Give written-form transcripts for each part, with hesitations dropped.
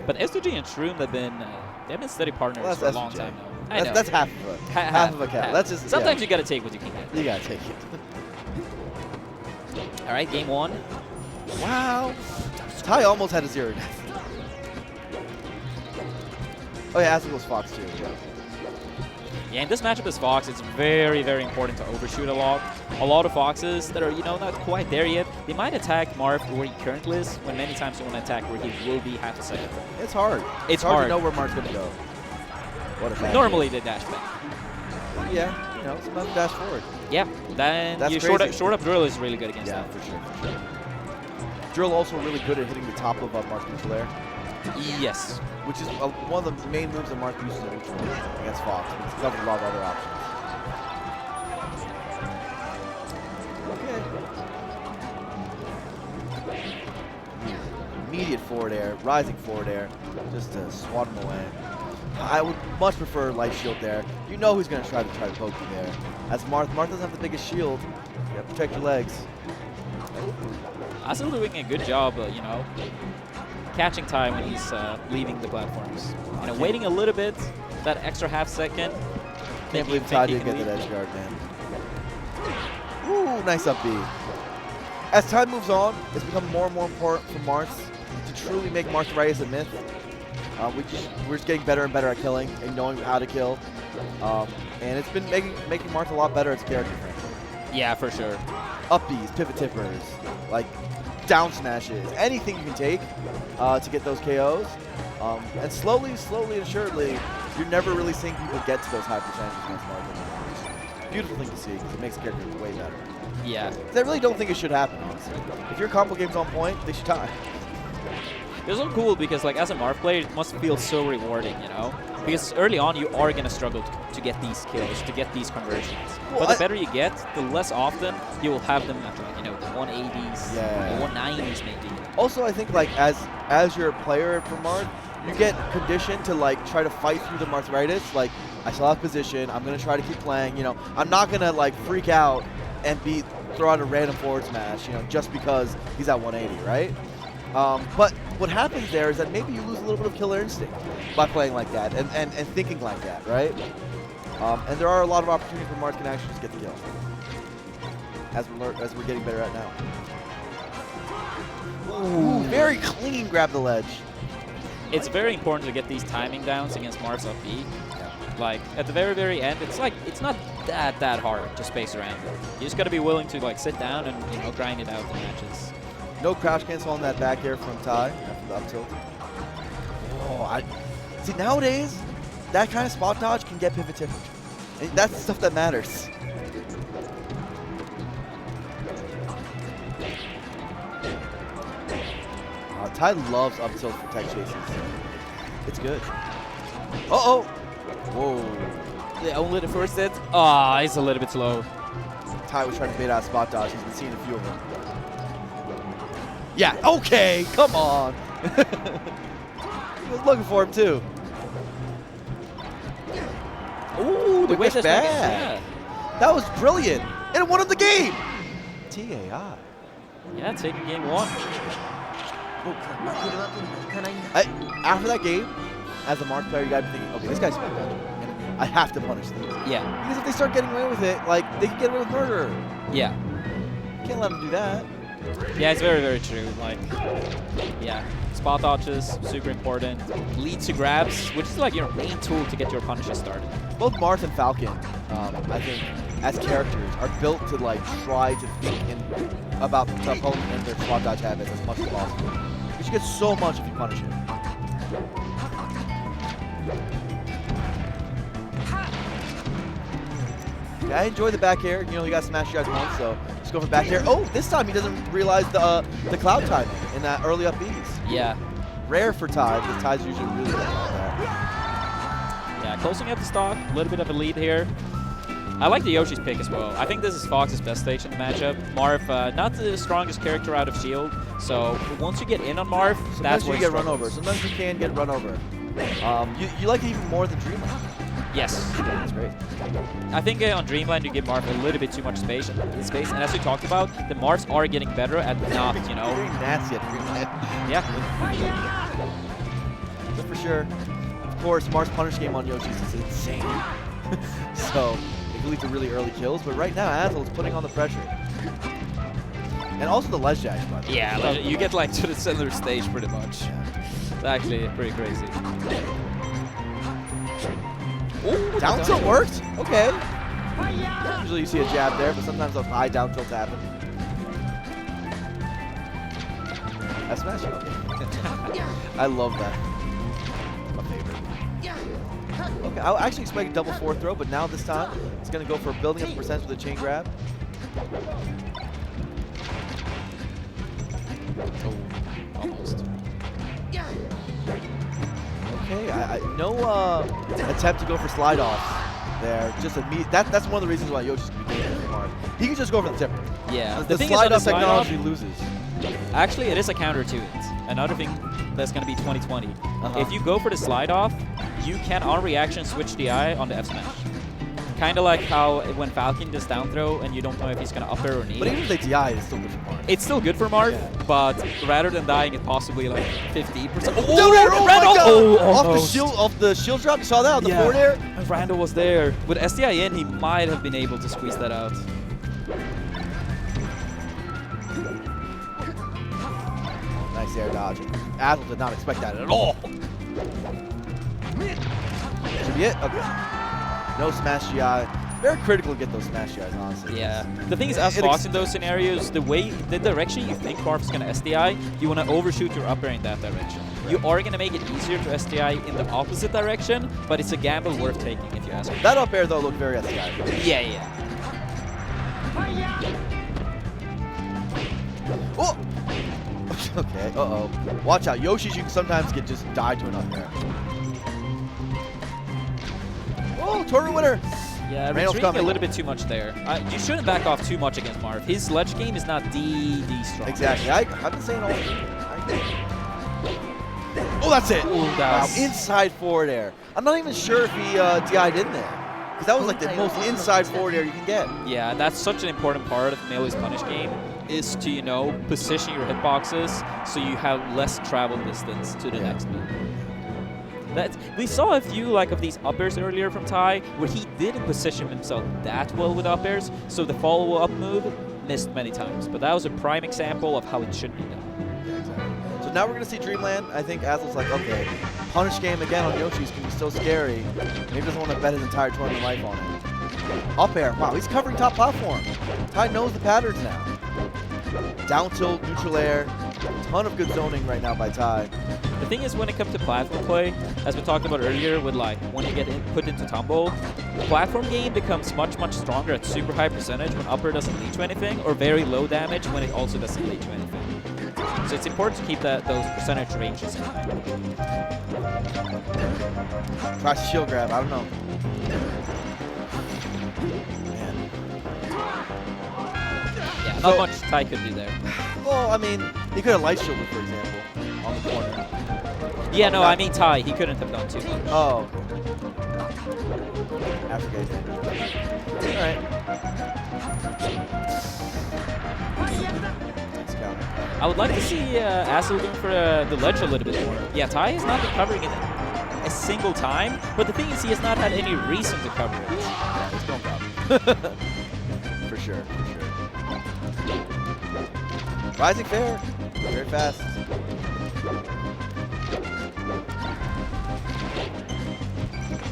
But S2G and Shroom have been they've been steady partners for a long time now. I know. That's half of a half of a cap. That's just sometimes you gotta take what you can get. You gotta take it. All right, game 1. Wow. Ty almost had a 0 death. Oh yeah, Azel was Fox too. Yeah. Yeah, in this matchup as Fox, it's very, very important to overshoot a lot. A lot of Foxes that are, not quite there yet, they might attack Marth where he currently is, when many times they want to attack where he will be half a second. It's hard. It's hard to know where Marth's going to go. What a bad Normally they dash back. Yeah, sometimes dash forward. Yeah, then That's short up drill is really good against that. For sure. Drill also really good at hitting the top of Marth's neutral air. Yes. Which is one of the main moves that Marth uses in neutral against Fox. He's covered a lot of other options. Okay. Immediate forward air, rising forward air, just to swat him away. I would much prefer light shield there. You know who's going to try to poke you there. As Marth doesn't have the biggest shield. You have to protect your legs. Azel doing a good job, catching Ty when he's leaving the platforms. Waiting a little bit, that extra half second. Can't believe Ty didn't get that edge guard, man. Ooh, nice up B. As time moves on, it's become more and more important for Marth to truly make Marth Reyes a myth. We're just getting better and better at killing and knowing how to kill. And it's been making Marth a lot better as a character, frankly. Yeah, for sure. Up Bs, pivot tippers, like down smashes, anything you can take to get those KOs. And slowly and assuredly, you're never really seeing people get to those high percentages against Marth. Beautiful thing to see because it makes the character way better. Yeah. I really don't think it should happen, honestly. If your combo game's on point, they should tie. It's so cool because, as a Marth player, it must feel so rewarding, Because early on, you are going to struggle to get these kills, to get these conversions. Well, but the better you get, the less often you will have them at, the 180s, the 190s maybe. Also, I think, as you're a player for Marth, you get conditioned to, try to fight through the Marthritis. I still have position. I'm going to try to keep playing. I'm not going to, freak out and throw out a random forward smash, just because he's at 180, right? But what happens there is that maybe you lose a little bit of killer instinct by playing like that and thinking like that, right? And there are a lot of opportunities where Marth can actually just get the kill, as we're getting better at now. Ooh, very clean grab the ledge. It's very important to get these timing downs against Marth's up B. Yeah. At the very, very end, it's not that hard to space around. You just got to be willing to sit down and grind it out in matches. No crouch cancel on that back air from Ty after the up tilt. Oh, see, nowadays, that kind of spot dodge can get pivot tipped. And that's the stuff that matters. Ty loves up tilt for tech chases. It's good. Uh-oh! Whoa. Yeah, only the first hit. Ah, he's a little bit slow. Ty was trying to bait out a spot dodge. He's been seeing a few of them. Yeah, okay, come on. He was looking for him too. Ooh, the wish back. Yeah. That was brilliant. And it won him the game. TAI. Yeah, taking game 1. After that game, as a Marth player, you gotta be thinking, okay, this guy's spot dodging. I have to punish these. Yeah. Because if they start getting away with it, they can get away with murder. Yeah. Can't let them do that. Yeah, it's very, very true. Yeah, spot dodges, super important. Lead to grabs, which is your main tool to get your punishes started. Both Marth and Falcon, I think, as characters, are built to try to think about the opponent and their spot dodge habits as much as possible. Because you get so much if you punish it. Yeah, I enjoy the back air. You got smashed out once, so just go for back air. Oh, this time he doesn't realize the cloud timing in that early up Bs. Yeah. Rare for Ty, because Ty's usually really good at that. Yeah, closing up the stock, a little bit of a lead here. I like the Yoshi's pick as well. I think this is Fox's best stage in the matchup. Marth, not the strongest character out of Shield, so once you get in on Marth, that's where you get run over. Sometimes you can get run over. You like it even more than Dreamland. Yes. That's great. I think on Dreamland you give Marth a little bit too much space, and as we talked about, the Marths are getting better at not, Very nasty at Dreamland. Yeah. for sure. Of course, Marth's punish game on Yoshi's is insane. So it can lead to really early kills. But right now, Azel is putting on the pressure. And also the ledge dash, by the way. Yeah, like, you get like to the center stage pretty much. Yeah. It's actually pretty crazy. Ooh, down tilt worked? Okay. Usually you see a jab there, but sometimes those high down tilts happen. That's smash. Okay. I love that. My favorite. Okay, I actually expect a double forward throw, but now this time it's going to go for building up the percentage with a chain grab. Oh, almost. Okay, no attempt to go for slide offs there. Just that's one of the reasons why Yoshi's going to be dangerous for Marth. He can just go for the tipper. Yeah. The thing slide is, off technology loses. Actually, it is a counter to it. Another thing that's going to be 2020. If you go for the slide off, you can on reaction switch DI on the F smash. Kind of like how when Falcon does down throw and you don't know if he's going to up air or knee. But even if they DI, it's still good for Marth. It's still good for Marth, Yeah. but rather than dying at possibly like 50%. Oh, Randall! Oh, off the shield drop, you saw that on the forward air? Randall was there. With SDI in, he might have been able to squeeze that out. Nice air dodge. Azel did not expect that at all. Should be it? Okay. No smash GI. Very critical to get those smash GIs, honestly. Yeah. The thing is, as Fox in those scenarios, the direction you think Marth is going to SDI, you want to overshoot your up air in that direction. You are going to make it easier to SDI in the opposite direction, but it's a gamble worth taking if you ask me. That up air, though, looked very SDI. Yeah, yeah. Oh! Okay, uh-oh. Watch out. Yoshi's, you can sometimes get just died to an up air. Oh, tournament winner! Yeah, Randall's retreating coming. a little bit too much there. You shouldn't back off too much against Marth. His ledge game is not D strong. Exactly. I've been saying all Oh, that's it! Ooh, Wow, inside forward air. I'm not even sure if he DI'd in there. Because that was like the most inside forward air you can get. Yeah, that's such an important part of Melee's punish game, is to, you know, position your hitboxes so you have less travel distance to the next move. We saw a few like of these up airs earlier from Ty, where he didn't position himself that well with up airs, so the follow-up move missed many times. But that was a prime example of how it should be done. Yeah, exactly. So now we're going to see Dreamland. I think Azel's like, okay, punish game again on Yoshi's can be so scary. Maybe he doesn't want to bet his entire tournament life on it. Up air. Wow, he's covering top platform. Ty knows the patterns now. Down tilt, neutral air. Ton of good zoning right now by Ty. The thing is, when it comes to platform play, as we talked about earlier, with like when you get put into tumble, the platform game becomes much stronger at super high percentage when upper doesn't lead to anything, or very low damage when it also doesn't lead to anything. So it's important to keep those percentage ranges in mind. Tries to shield grab. I don't know. Man. Yeah, not much Ty could do there. Well, I mean, he could have light shielded, for example, on the corner. Yeah, no, I mean Ty. He couldn't have done too much. Oh. After getting Alright. Nice counter. I would like to see Azel going for the ledge a little bit more. Yeah, Ty has not been covering it a single time, but the thing is he has not had any reason to cover it. It's no problem. For sure. Rising fair. Very fast.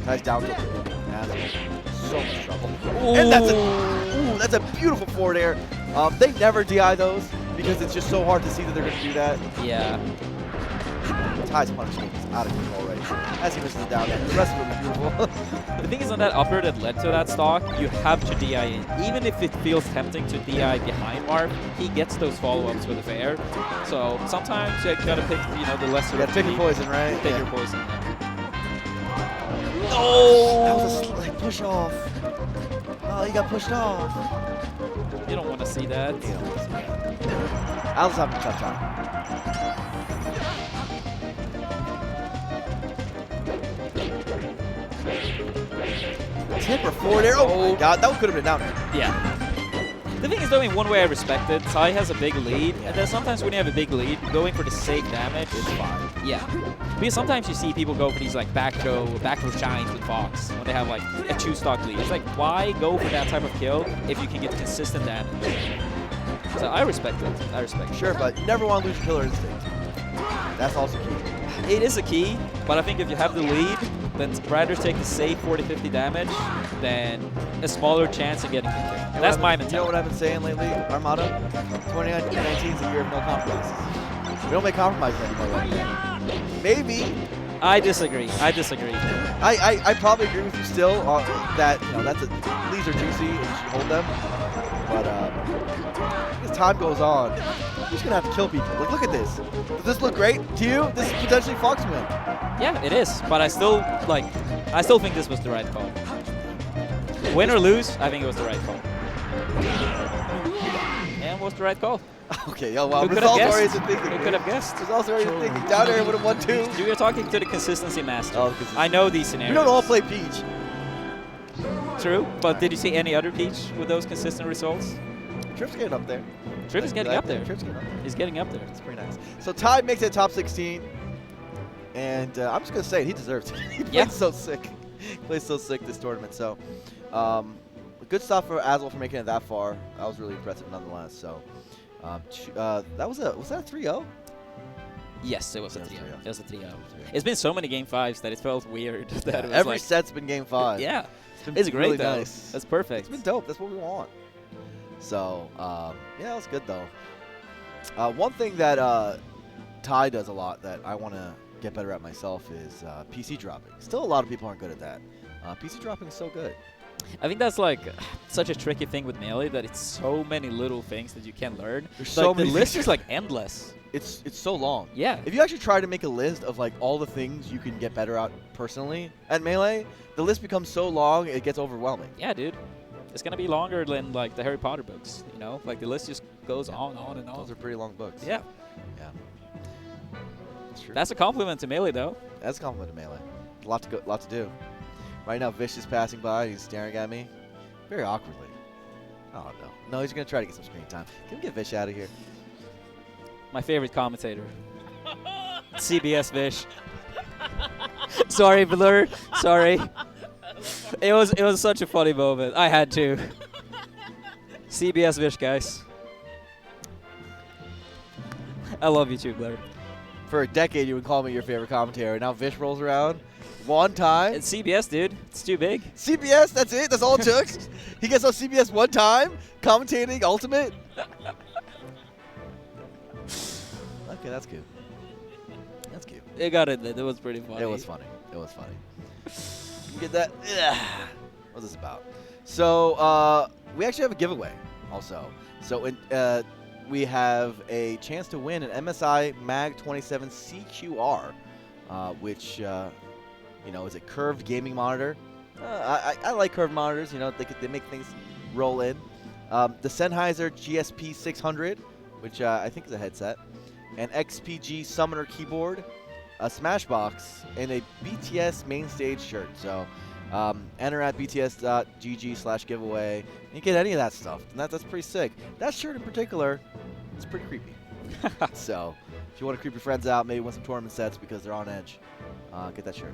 Nice down tilt. So much trouble. Ooh. And that's a beautiful forward air. They never DI those because it's just so hard to see that they're going to do that. Yeah. Ty's punish game is out of control right now. As he misses down there. The rest of it was beautiful. The thing is, on that upper that led to that stock, you have to DI in. Even if it feels tempting to DI behind Marth, he gets those follow-ups with a fair. So sometimes you gotta pick, you know, the lesser. You gotta pick your poison, right? Pick your poison. No! That was a slight push off. Oh, he got pushed off. You don't want to see that. You don't want to see that. Al's having a tough time. Tipper forward air. Oh my god, that one could have been down there. Yeah. The thing is, though, in one way I respect it. Ty has a big lead, and then sometimes when you have a big lead, going for the safe damage is fine. Yeah. Because sometimes you see people go for these like back row shines with Fox when they have like a 2-stock lead. It's like, why go for that type of kill if you can get consistent damage? So I respect it. I respect it. Sure, but you never want to lose your killer instinct. That's also key. It is a key, but I think if you have the lead, then rather take the safe 40-50 damage than a smaller chance of getting a kill. That's my mentality. You know what I've been saying lately? Our motto? 2019 is a year of no compromises. We don't make compromises anymore like that. Maybe. I disagree. I disagree. I probably agree with you still on that, leads are juicy and you should hold them. But as time goes on, you're just going to have to kill people. Like, look at this. Does this look great to you? This is potentially Fox win. Yeah, it is. But I still think this was the right call. Win or lose, I think it was the right call. And it was the right call. Okay, well, Who could have guessed? Thinking. Who could have guessed? Results-oriented thinking. Down there would have won 2. You were talking to the consistency master. Oh, I know these scenarios. We don't all play Peach. True, but did you see any other Peach with those consistent results? Trip's getting up there. Trip is getting up there. Trip's getting up there. He's getting up there. It's pretty nice. So Ty makes it top 16, and I'm just gonna say it, he deserves it. He plays so sick. He plays so sick this tournament. So, good stuff for Azel for making it that far. That was really impressive, nonetheless. So, was that a 3-0? Yes, it was a 3-0. It was a 3-0. It's been so many Game 5s that it felt weird. That it was every set's been Game 5. Yeah, it's great really though. Nice. That's perfect. It's been dope. That's what we want. So, yeah, that's good though. One thing that Ty does a lot that I want to get better at myself is PC dropping. Still, a lot of people aren't good at that. PC dropping is so good. I think that's like such a tricky thing with Melee that it's so many little things that you can learn. There's so many the list is like endless. It's so long. Yeah. If you actually try to make a list of like all the things you can get better at personally at Melee, the list becomes so long it gets overwhelming. Yeah, dude. It's gonna be longer than like the Harry Potter books, you know? Like the list just goes on and on. Those are pretty long books. Yeah. Yeah. That's true. That's a compliment to Melee, though. That's a compliment to Melee. A lot to do. Right now, Vish is passing by. He's staring at me, very awkwardly. Oh no, no, he's gonna try to get some screen time. Can we get Vish out of here? My favorite commentator, CBS Vish. Sorry, Blur. Sorry. It was such a funny moment. I had to. CBS Vish, guys. I love you too, Blur. For a decade, you would call me your favorite commentator. Now Vish rolls around one time. It's CBS, dude. It's too big. CBS, that's it? That's all it took? He gets on CBS one time, commentating Ultimate? Okay, that's good. That's cute. It got it. It was pretty funny. It was funny. It was funny. You get that? Ugh. What's this about? So, we actually have a giveaway also. So, we have a chance to win an MSI Mag 27 CQR, which, is a curved gaming monitor. I like curved monitors. You know, they make things roll in. The Sennheiser GSP 600, which I think is a headset, an XPG Summoner keyboard, a Smashbox, and a BTS Mainstage shirt. So enter at bts.gg/giveaway. And you get any of that stuff. And that's pretty sick. That shirt in particular is pretty creepy. So if you want to creep your friends out, maybe win some tournament sets because they're on edge, get that shirt.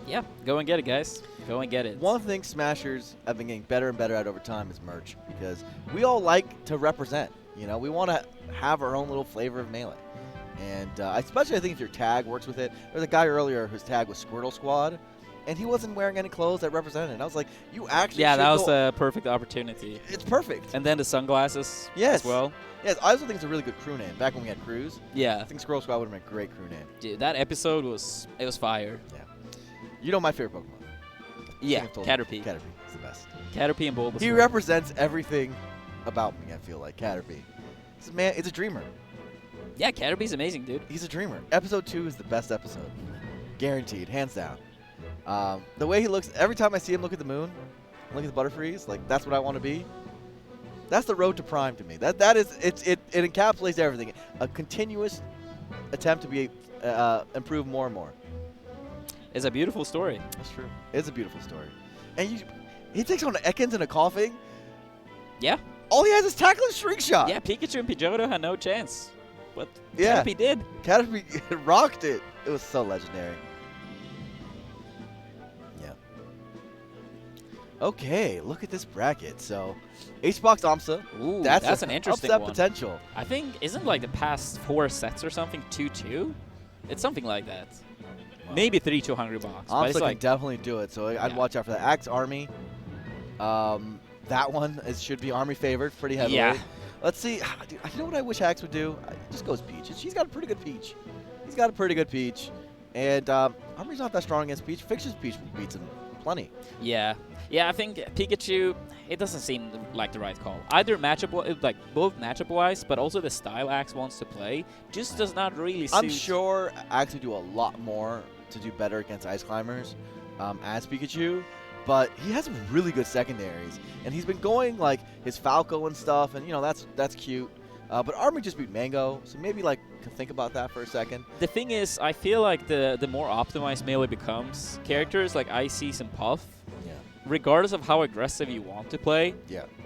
Yeah, go and get it, guys. Go and get it. One thing Smashers have been getting better and better at over time is merch, because we all like to represent. You know, we want to have our own little flavor of Melee. And especially I think if your tag works with it. There was a guy earlier whose tag was Squirtle Squad, and he wasn't wearing any clothes that represented it. And I was like, you actually Yeah, that was a perfect opportunity. It's perfect. And then the sunglasses as well. Yes, I also think it's a really good crew name. Back when we had crews. Yeah. I think Squirrel Squad would have been a great crew name. Dude, that episode was fire. Yeah. You know my favorite Pokemon. Yeah, Caterpie. Caterpie is the best. Caterpie and Bulbasaur. He represents everything about me, I feel like. Caterpie. It's a dreamer. Yeah, Caterpie's amazing, dude. He's a dreamer. Episode 2 is the best episode. Guaranteed, hands down. The way he looks, every time I see him look at the moon, look at the Butterfrees, like that's what I want to be. That's the road to Prime to me. It encapsulates everything. A continuous attempt to be improve more and more. It's a beautiful story. That's true. It's a beautiful story. And he takes on Ekans and a Coughing. Yeah. All he has is tackle and shrink shot. Yeah, Pikachu and Pidgeotto had no chance. But Yeah. Caterpie did. Caterpie rocked it. It was so legendary. Yeah. Okay, look at this bracket. So, H-Box Amsa. Ooh, That's an interesting upset one. potential. I think, isn't like the past 4 sets or something 2-2? It's something like that. Maybe 3-2 Hungry Box. But Amsa it's can like, definitely do it. So, I'd watch out for that. Axe Army. That one should be Army favored pretty heavily. Yeah. Let's see. Dude, you know what I wish Axe would do? Just goes Peach. She's got a pretty good Peach. He's got a pretty good Peach. And Army's not that strong against Peach. Fiction's Peach beats him plenty. yeah. Yeah, I think Pikachu, it doesn't seem like the right call. Either matchup, like both matchup-wise, but also the style Axe wants to play just does not really suit. I'm sure Axe would do a lot more to do better against Ice Climbers as Pikachu. But he has some really good secondaries, and he's been going like his Falco and stuff, and that's cute. But Army just beat Mango, so maybe like think about that for a second. The thing is, I feel like the more optimized Melee becomes, characters like Ices and Puff, regardless of how aggressive you want to play,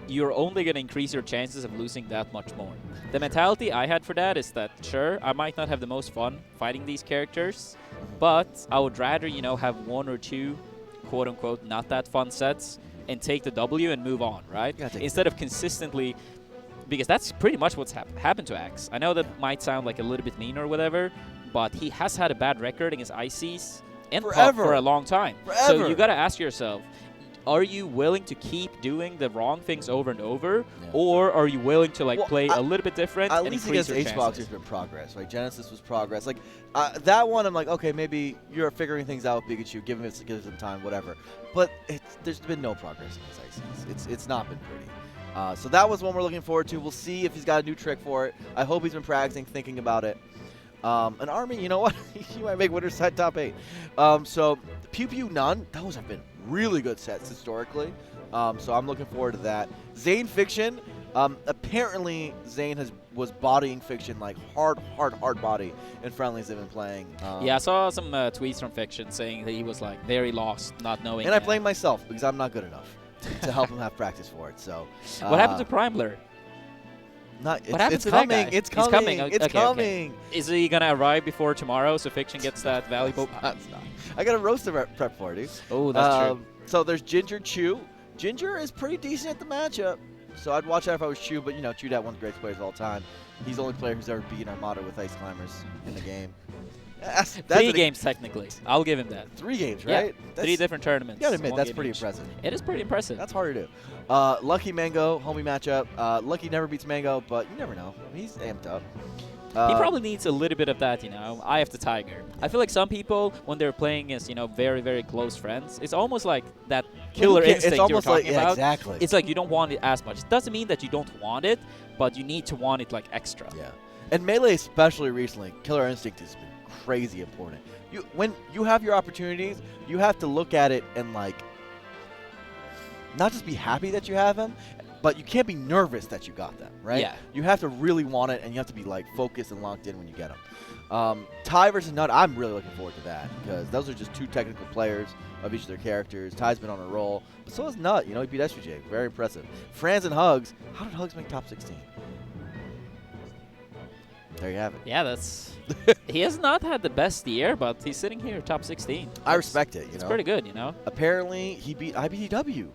you're only going to increase your chances of losing that much more. The mentality I had for that is that, sure, I might not have the most fun fighting these characters, but I would rather, have 1 or 2 quote-unquote not that fun sets and take the W and move on, right? Instead of consistently, because that's pretty much what's happened to Axe. I know that might sound like a little bit mean or whatever, but he has had a bad record against Ices and Puff for a long time. So you got to ask yourself, are you willing to keep doing the wrong things over and over, or are you willing to play a little bit different and increase your chances? H-Box there's been progress, right? Genesis was progress. Like that one, I'm like, okay, maybe you're figuring things out with Pikachu, give him some time, whatever. But there's been no progress in this Ices. It's not been pretty. So that was one we're looking forward to. We'll see if he's got a new trick for it. I hope he's been practicing, thinking about it. An Army, you know what? You might make winner's side top 8. So Pew Pew None, those have been really good sets historically. So I'm looking forward to that. Zane Fiction, apparently Zane was bodying Fiction like hard body in friendlies they've been playing. Yeah, I saw some tweets from Fiction saying that he was like very lost, not knowing. And I blame myself because I'm not good enough to help him have practice for it. So what happened to Primler? It's coming. It's coming. It's coming. Is he gonna arrive before tomorrow so Fiction gets that valuable? I got a roaster prep for it, dude. Oh, that's true. So there's Ginger Chew. Ginger is pretty decent at the matchup, so I'd watch out if I was Chew. But Chew that one of the greatest players of all time. He's the only player who's ever beaten Armada with Ice Climbers in the game. That's 3 games technically. I'll give him that. 3 games, right? Yeah, 3 different tournaments. You gotta admit, that's pretty impressive. It is pretty impressive. That's hard to do. Lucky Mango, homie matchup. Lucky never beats Mango, but you never know. He's amped up. He probably needs a little bit of that, Eye of the Tiger. I feel like some people, when they're playing against, very, very close friends, it's almost like that killer instinct you were talking about. Exactly. It's like you don't want it as much. It doesn't mean that you don't want it, but you need to want it extra. Yeah. And Melee, especially recently, killer instinct has been crazy important. When you have your opportunities, you have to look at it and not just be happy that you have them, but you can't be nervous that you got them, right? Yeah. You have to really want it, and you have to be focused and locked in when you get them. Ty versus Nut, I'm really looking forward to that because those are just 2 technical players of each of their characters. Ty's been on a roll, but so has Nut. He beat SVJ. Very impressive. Franz and Hugs. How did Hugs make top 16? There you have it. Yeah, that's. He has not had the best year, but he's sitting here top 16. I respect it. It's pretty good, Apparently, he beat IBDW.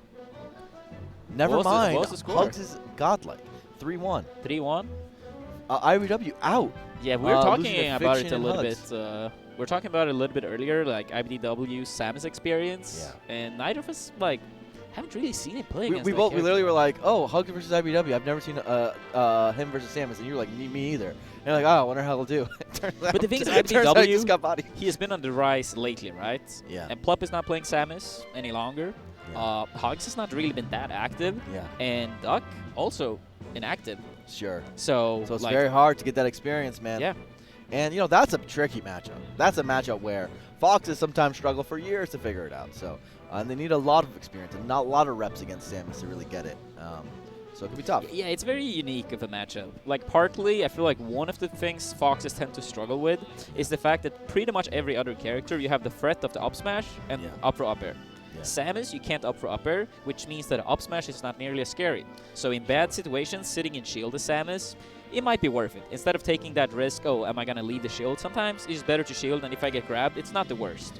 Never mind. What was the score? Hugs is godlike. 3-1. 3-1. IBDW out. Yeah, we were talking about it a little bit. We were talking about it a little bit earlier, IBDW Samus experience, and neither of us haven't really seen it play. We literally were like, oh, Hugs versus IBW. I've never seen him versus Samus, and you were like, me either. And you're like, oh, I wonder how he'll do. But the thing is, IBDW, he just got bodied. He has been on the rise lately, right? Yeah. And Plup is not playing Samus any longer. Yeah. Hugs has not really been that active. Yeah. And Duck also inactive. Sure. So it's very hard to get that experience, man. Yeah. And, that's a tricky matchup. That's a matchup where Foxes sometimes struggle for years to figure it out. So, and they need a lot of experience and not a lot of reps against Samus to really get it. So it could be tough. Yeah, it's very unique of a matchup. Partly, I feel like one of the things Foxes tend to struggle with is the fact that pretty much every other character, you have the threat of the up smash and up throw up air. Yeah. Samus, you can't up for up air, which means that up smash is not nearly as scary. So in bad situations, sitting in shield as Samus, it might be worth it. Instead of taking that risk, oh, am I going to leave the shield? Sometimes it's better to shield, and if I get grabbed, it's not the worst.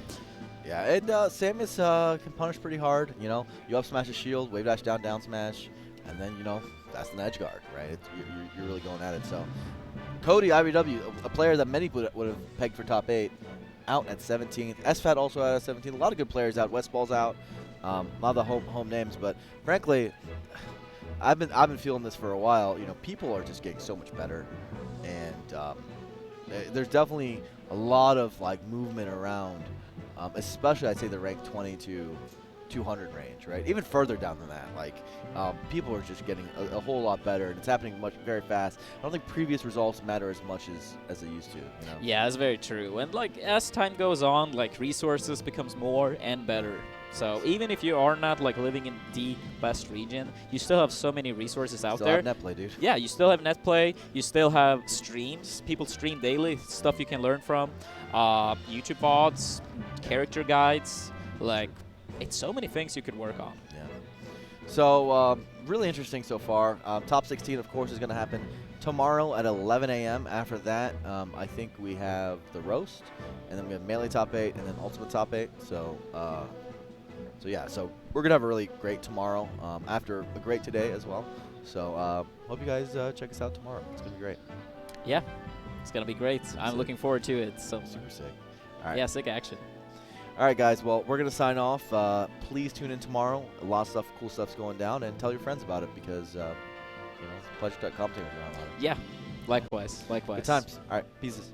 Yeah, and Samus can punish pretty hard. You know, you up smash a shield, wave dash down, down smash, and then, you know, that's an edge guard, right? You're really going at it. So, Cody, IBW, a player that many would have pegged for top 8, out at 17th. SFAT also out at 17th. A lot of good players out. Westball's out. A lot of the home names, but frankly, I've been feeling this for a while. You know, people are just getting so much better, and there's definitely a lot of like movement around. Especially, I'd say the rank 20 to 200 range, right? Even further down than that, like people are just getting a whole lot better, and it's happening very fast. I don't think previous results matter as much as they used to. You know? Yeah, that's very true. And like as time goes on, like resources becomes more and better. So even if you are not like living in the best region, you still have so many resources out there. Still have net play, dude. Yeah, you still have net play. You still have streams. People stream daily, stuff you can learn from. YouTube VODs, character guides, like it's so many things you could work on. Yeah. So really interesting so far. Top 16, of course, is going to happen tomorrow at 11 a.m. After that, I think we have the roast, and then we have melee top 8, and then ultimate top 8. So yeah, so we're gonna have a really great tomorrow after a great today as well. So hope you guys check us out tomorrow. It's gonna be great. Yeah, it's gonna be great. I'm looking forward to it. So Super sick. All right. yeah, sick action. All right, guys. Well, we're gonna sign off. Please tune in tomorrow. A lot of stuff, cool stuff's going down, and tell your friends about it because you know, it's a pleasure to commentate with you on it. Yeah, likewise. Good times. All right, pieces.